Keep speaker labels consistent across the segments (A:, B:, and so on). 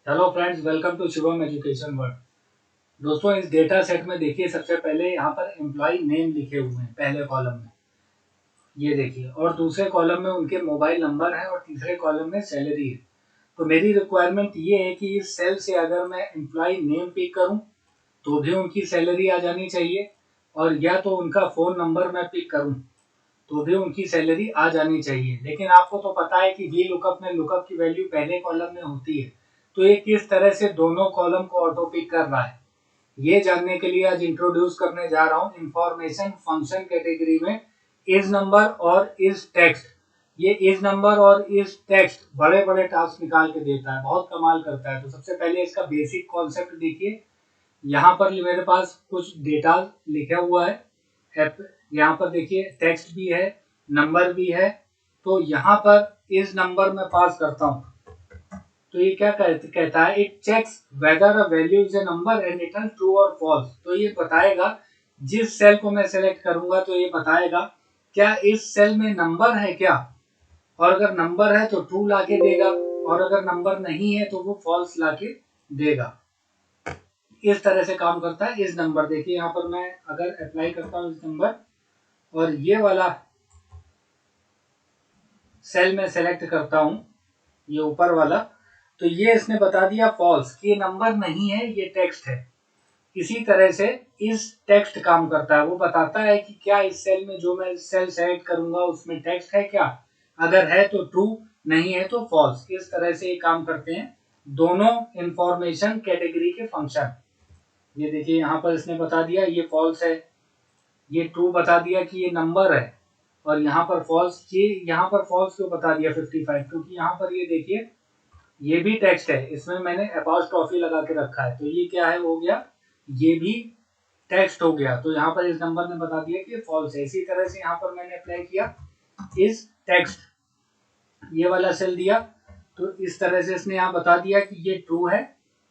A: Hello friends, welcome to Shivam education world. दोस्तों, इस data set में देखिए, सबसे पहले यहाँ पर एम्प्लॉय नेम लिखे हुए हैं पहले कॉलम में, ये देखिए, और दूसरे कॉलम में उनके मोबाइल नंबर है और तीसरे कॉलम में सैलरी है। तो मेरी रिक्वायरमेंट ये है कि इस सेल से अगर मैं एम्प्लॉय नेम पिक करूँ तो भी उनकी सैलरी आ जानी चाहिए, और या तो उनका फ़ोन नंबर मैं पिक करूँ तो भी उनकी सैलरी आ जानी चाहिए। लेकिन आपको तो पता है कि वी लुकअप में लुकअप की वैल्यू पहले कॉलम में होती है, तो ये किस तरह से दोनों कॉलम को ऑटो पिक कर रहा है, ये जानने के लिए आज इंट्रोड्यूस करने जा रहा हूँ इंफॉर्मेशन फंक्शन कैटेगरी में इज नंबर और इज टेक्स्ट। ये इज नंबर और इज टेक्स्ट बड़े बड़े टास्क निकाल के देता है, बहुत कमाल करता है। तो सबसे पहले इसका बेसिक कॉन्सेप्ट देखिए। यहाँ पर मेरे पास कुछ डेटा लिखा हुआ है, यहाँ पर देखिए टेक्स्ट भी है, नंबर भी है। तो यहाँ पर इस नंबर में पास करता हूँ तो ये क्या कहता है, it checks whether a value is a number and return true और फॉल्स। तो ये बताएगा, जिस सेल को मैं सेलेक्ट करूंगा तो ये बताएगा क्या इस सेल में नंबर है क्या, और अगर नंबर है तो ट्रू लाके देगा, और अगर नंबर नहीं है तो वो फॉल्स लाके देगा। इस तरह से काम करता है इस नंबर। देखिए यहाँ पर मैं अगर अप्लाई करता हूँ इस नंबर और ये वाला सेल में सेलेक्ट करता हूँ, ये ऊपर वाला, तो ये इसने बता दिया फॉल्स कि ये नंबर नहीं है, ये टेक्स्ट है। इसी तरह से इस टेक्स्ट काम करता है, वो बताता है कि क्या इस सेल में जो मैं सेल सेलेक्ट करूंगा उसमें टेक्स्ट है क्या, अगर है तो ट्रू, नहीं है तो फॉल्स। इस तरह से ये काम करते हैं दोनों इंफॉर्मेशन कैटेगरी के फंक्शन। ये देखिए यहाँ पर इसने बता दिया ये फॉल्स है, ये ट्रू बता दिया कि ये नंबर है, और यहाँ पर फॉल्स, ये यहाँ पर फॉल्स क्यों बता दिया 55, क्योंकि यहाँ पर ये देखिए ये भी टेक्स्ट है, इसमें मैंने अपॉस्ट्रोफी लगा के रखा है, तो ये क्या है, हो गया, ये भी टेक्स्ट हो गया। तो यहाँ पर इस नंबर ने बता दिया कि फॉल्स है। इसी तरह से यहाँ पर मैंने अप्लाई किया इस टेक्स्ट, ये वाला सेल दिया, तो इस तरह से इसने यहाँ बता दिया कि ये ट्रू है,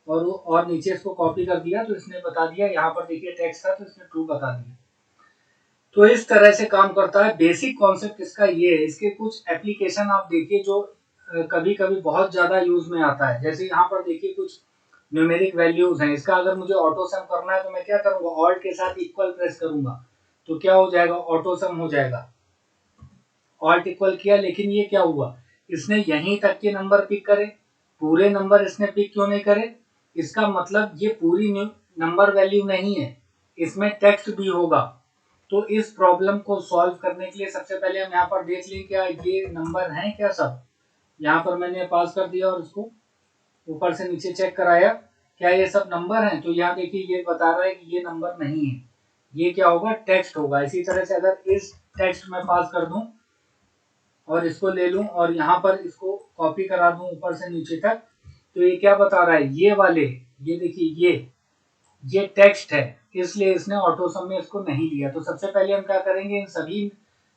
A: और नीचे इसको कॉपी कर दिया तो इसने बता दिया, यहाँ पर देखिए टेक्स्ट था तो इसने ट्रू बता दिया। तो इस तरह से काम करता है। बेसिक कॉन्सेप्ट इसका ये है। इसके कुछ एप्लीकेशन आप देखिए जो कभी कभी बहुत ज्यादा यूज में आता है। जैसे यहाँ पर देखिए कुछ न्यूमेरिक वैल्यूज हैं, इसका अगर मुझे ऑटो सम करना है तो मैं क्या करूंगा, ऑल्ट के साथ इक्वल प्रेस करूंगा तो क्या हो जाएगा, ऑटो सम हो जाएगा। ऑल्ट इक्वल किया, लेकिन ये क्या हुआ, इसने यहीं तक के नंबर पिक करे, पूरे नंबर इसने पिक क्यों नहीं करे, इसका मतलब ये पूरी नंबर वैल्यू नहीं है, इसमें टेक्स्ट भी होगा। तो इस प्रॉब्लम को सॉल्व करने के लिए सबसे पहले हम यहाँ पर देख लें क्या ये नंबर हैं क्या सब। यहाँ पर मैंने पास कर दिया और इसको ऊपर से नीचे चेक कराया, क्या ये सब नंबर हैं, तो यहाँ देखिए ये बता रहा है कि ये नंबर नहीं है, ये क्या होगा, टेक्स्ट होगा। इसी तरह से अगर इस टेक्स्ट में पास कर दूं और इसको ले लूं और यहाँ पर इसको कॉपी करा दूं ऊपर से नीचे तक, तो ये क्या बता रहा है, ये वाले, ये देखिए ये टेक्स्ट है, इसलिए इसने ऑटो सम में इसको नहीं लिया। तो सबसे पहले हम क्या करेंगे, इन सभी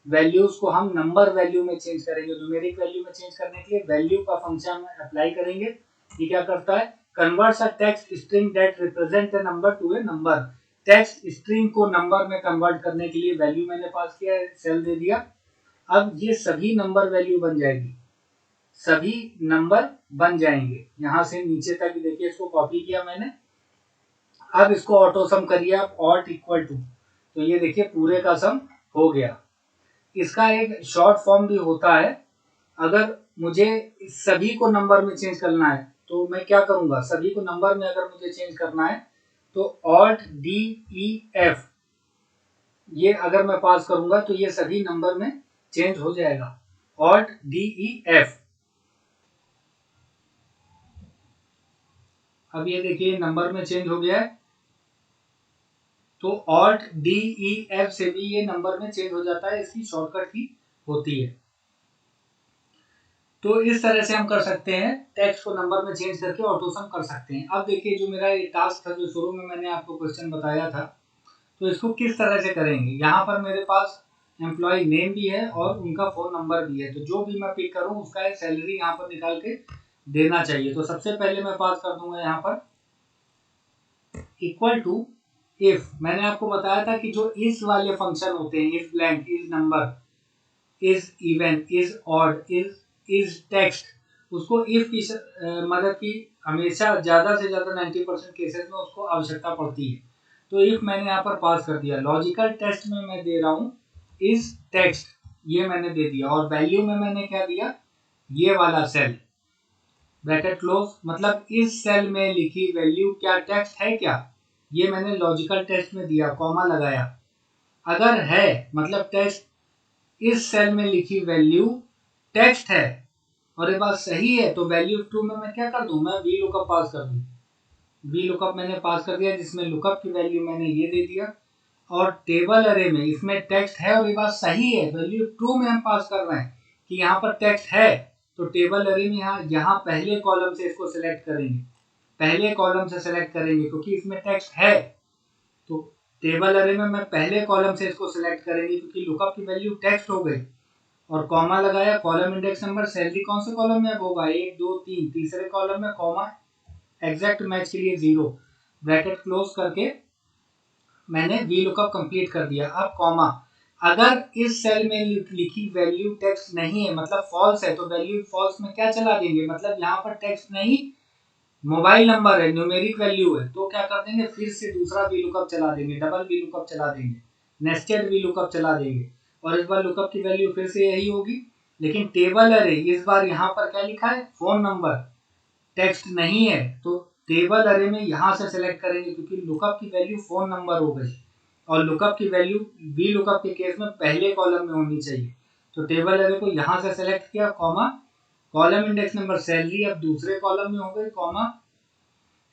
A: वैल्यूज को हम नंबर वैल्यू में चेंज करेंगे। न्यूमेरिक वैल्यू में चेंज करने के लिए वैल्यू का फंक्शन अप्लाई करेंगे। ये क्या करता है, converts a text string that represent a number two A number. Text string को नंबर में कन्वर्ट करने के लिए वैल्यू मैंने पास किया, सेल दे दिया। अब ये सभी नंबर वैल्यू बन जाएगी, सभी नंबर बन जाएंगे। यहां से नीचे तक देखिए इसको कॉपी किया मैंने। अब इसको ऑटो सम करिए आप, ऑल्ट इक्वल टू, तो ये देखिए पूरे का सम हो गया। इसका एक शॉर्ट फॉर्म भी होता है। अगर मुझे सभी को नंबर में चेंज करना है तो मैं क्या करूंगा, सभी को नंबर में अगर मुझे चेंज करना है तो ऑल्ट डी ई एफ, ये अगर मैं पास करूंगा तो ये सभी नंबर में चेंज हो जाएगा। ऑल्ट डी ई एफ, अब ये देखिए नंबर में चेंज हो गया है। तो ऑल्ट डी ई एफ से भी ये नंबर में चेंज हो जाता है, इसकी शॉर्टकट की होती है। तो इस तरह से हम कर सकते हैं, टेक्स्ट को नंबर में चेंज करके ऑटो सम कर सकते हैं। अब देखिए जो मेरा ये टास्क था, जो शुरू में मैंने आपको क्वेश्चन बताया था, तो इसको किस तरह से करेंगे। यहाँ पर मेरे पास एम्प्लॉय नेम भी है और उनका फोन नंबर भी है, तो जो भी मैं पिक करूँ उसका एक सैलरी यहाँ पर निकाल के देना चाहिए। तो सबसे पहले मैं पास कर दूंगा यहाँ पर इक्वल टू इफ। मैंने आपको बताया था कि जो इस वाले फंक्शन होते हैं, if blank, is number, is even, is odd, is text, उसको इफ की मदद की हमेशा ज़्यादा से ज़्यादा 90% केसेस में उसको आवश्यकता पड़ती है। तो इफ मैंने यहाँ पर पास कर दिया, लॉजिकल टेस्ट में मैं दे रहा हूँ इज टेक्स्ट, ये मैंने दे दिया, और वैल्यू में मैंने क्या दिया, ये वाला सेल, ब्रैकेट क्लोज, मतलब इस सेल में लिखी वैल्यू क्या टेक्स्ट है क्या, ये मैंने लॉजिकल टेस्ट में दिया, कॉमा लगाया। अगर है मतलब टेक्स्ट, इस सेल में लिखी वैल्यू टेक्स्ट है और ये बात सही है, तो वैल्यू ट्रू में मैं क्या कर दूं, मैं वी लुकअप पास कर दूं। वी लुकअप मैंने पास कर दिया, जिसमें लुकअप की वैल्यू मैंने ये दे दिया, और टेबल अरे में इसमें टेक्स्ट है और ये बात सही है, वैल्यू ट्रू में हम पास कर रहे हैं कि यहाँ पर टेक्स्ट है, तो टेबल अरे में यहाँ पहले कॉलम से इसको सिलेक्ट करेंगे, पहले कॉलम से सिलेक्ट करेंगे क्योंकि इसमें टेक्स्ट है। तो टेबल अरे में मैं पहले कॉलम से इसको सिलेक्ट करेंगे क्योंकि लुकअप की वैल्यू टेक्स्ट हो गई, और कॉमा लगाया, कॉलम इंडेक्स नंबर, सैलरी कौन से कॉलम में होगा, 1 2 3, तीसरे कॉलम में कॉमा, एग्जैक्ट मैच के लिए 0, ब्रैकेट क्लोज करके मैंने वी लुकअप कंप्लीट कर दिया। अब कॉमा, अगर इस सेल में लिखी वैल्यू टेक्स्ट नहीं है मतलब फॉल्स है, तो वैल्यू फॉल्स में क्या चला देंगे, मतलब यहाँ पर टेक्स्ट नहीं, मोबाइल नंबर है, न्यूमेरिक वैल्यू है, तो क्या कर देंगे, फिर से दूसरा वी लुकअप चला देंगे, डबल वी लुकअप चला देंगे, नेस्टेड वी लुकअप चला देंगे, और इस बार लुकअप की वैल्यू फिर से यही होगी। लेकिन टेबल अरे इस बार यहाँ पर क्या लिखा है, फोन नंबर, टेक्स्ट नहीं है, तो टेबल अरे में यहाँ से सिलेक्ट करेंगे क्योंकि लुकअप की वैल्यू फोन नंबर हो गई, और लुकअप की वैल्यू वी लुकअप के केस में पहले कॉलम में होनी चाहिए, तो टेबल अरे को यहाँ से सिलेक्ट किया, comma, column index number salary अब दूसरे कॉलम में हो गई, कॉमा,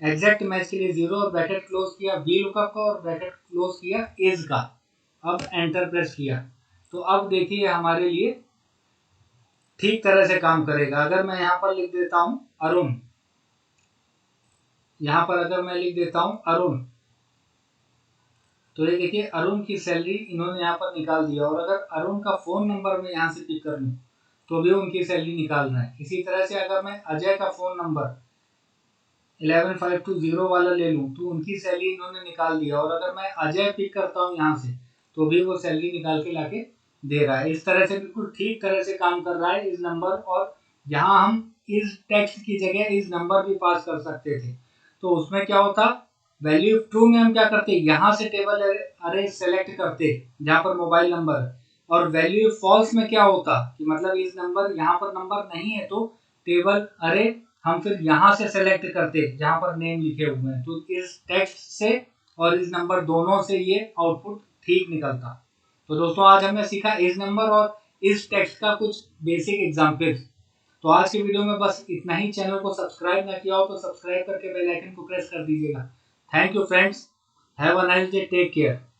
A: एग्जैक्ट मैच के लिए 0, और ब्रैकेट क्लोज किया वी लुकअप का, और ब्रैकेट क्लोज किया इज का, अब एंटर प्रेस किया। तो अब देखिए हमारे लिए ठीक तरह से काम करेगा। अगर मैं यहाँ पर लिख देता हूँ अरुण, यहाँ पर अगर मैं लिख देता हूँ अरुण, तो ये देखिए अरुण की सैलरी इन्होंने यहाँ पर निकाल दिया, और अगर अरुण का फोन नंबर मैं यहाँ से पिक कर लूँ तो भी उनकी सैलरी निकालना है। इसी तरह से अगर मैं अजय का फोन नंबर 11520 वाला ले लूँ तो उनकी सैलरी इन्होंने निकाल दिया, और अगर मैं अजय पिक करता हूँ यहाँ से तो भी वो सैलरी निकाल के लाके दे रहा है। इस तरह से बिल्कुल ठीक तरह से काम कर रहा है इस नंबर, और यहाँ हम इस टेक्स्ट की जगह इस नंबर भी पास कर सकते थे, तो उसमें क्या होता, वैल्यू ट्रू में हम क्या करते, यहाँ से टेबल अरे सेलेक्ट करते जहाँ पर मोबाइल नंबर, और वैल्यू फॉल्स में क्या होता कि मतलब इस नंबर, यहाँ पर नंबर नहीं है, तो टेबल अरे हम फिर यहाँ से सेलेक्ट करते जहाँ पर नेम लिखे हुए हैं, तो इस टेक्स्ट से और इस नंबर दोनों से ये आउटपुट ठीक निकलता। तो दोस्तों आज हमने सीखा इस नंबर और इस टेक्स्ट का कुछ बेसिक एग्जाम्पल्स। तो आज की वीडियो में बस इतना ही। चैनल को सब्सक्राइब ना किया हो तो सब्सक्राइब करके बेल आइकन को प्रेस कर दीजिएगा। Thank you friends, have a nice day, take care.